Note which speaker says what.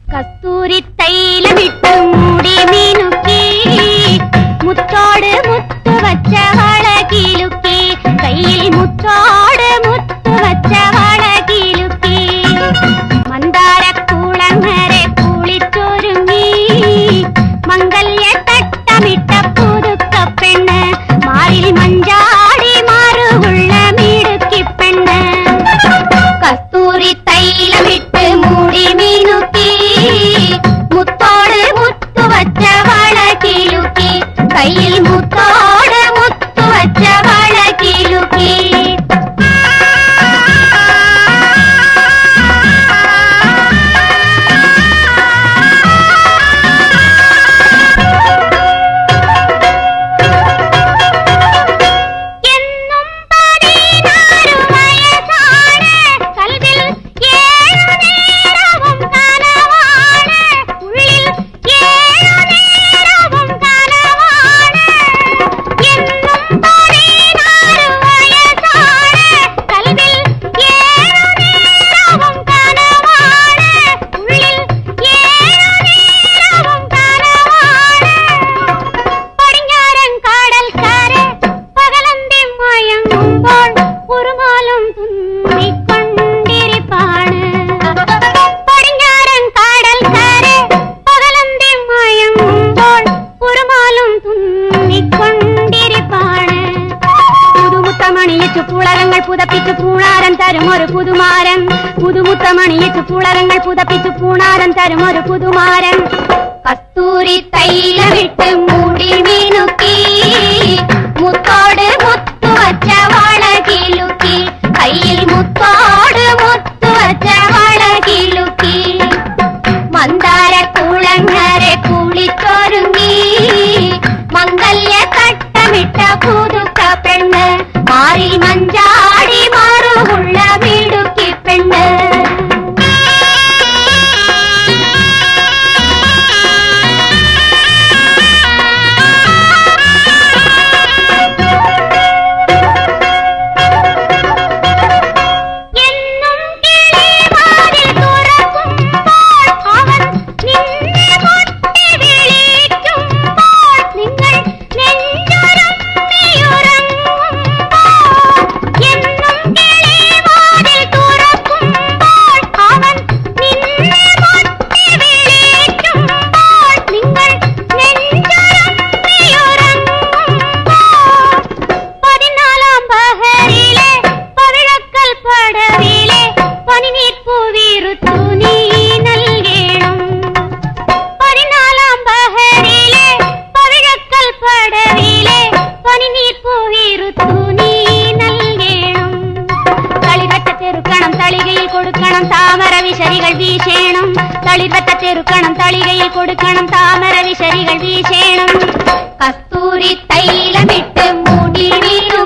Speaker 1: കസ്തൂരി തൈലമിട്ട് മൂടി മീനുക്കി മുത്തോട് മുത്തു വച്ച വളകിലുക്കി കയ്യിൽ മുത്തോട് മുത്തു വച്ച വളകിലുക്കി മന്ദാര കൂളങ്ങരെ കുളിച്ചൊരുങ്ങി മംഗല്യ തട്ടമിട്ട പുതുക്കപ്പെണ്ണ് മാറിൽ മഞ്ചാടി മാറുള്ള മിടുക്കി പെണ്ണ് കസ്തൂരി തൈലമിട്ട് മൂടി മീനുക്കി മുത്തോട് മുത്തു വച്ച വളകിലുക്കി കയ്യിൽ മുത്തോട് മുത്തു വച്ച വളകിലുക്കി പുളകങ്ങൾ പുതപ്പിച്ചു പൂണാരൻ തരും ഒരു പുതുമാരൻ പുതുമുത്തമണിയിച്ചു പുളകങ്ങൾ പുതപ്പിച്ചു പൂണാരൻ തരും ഒരു പുതുമാരൻ കസ്തൂരി തൈലമിട്ട് മൂടി മീനുക്കി മുത്തോട് മുത്തു വച്ച വളകിലുക്കി കയ്യിൽ മുത്തോട് മുത്തു വച്ച വളകിലുക്കി മന്ദാര കുളങ്ങരെ കുളിച്ചൊരുങ്ങി മംഗല്യ തട്ടമിട്ട പുതുക്ക പെണ്ണ് മാറിൽ മഞ്ചാടി മാറുള്ള മിടുക്കി പെണ്ണ് താമരവിശരികൾ വീശേണം തളിർവത്ത ചെറുക്കണം തളികയിൽ കൊടുക്കണം താമരവിശരികൾ വീശേണം കസ്തൂരി തൈലമിട്ട് മൂടി വീണു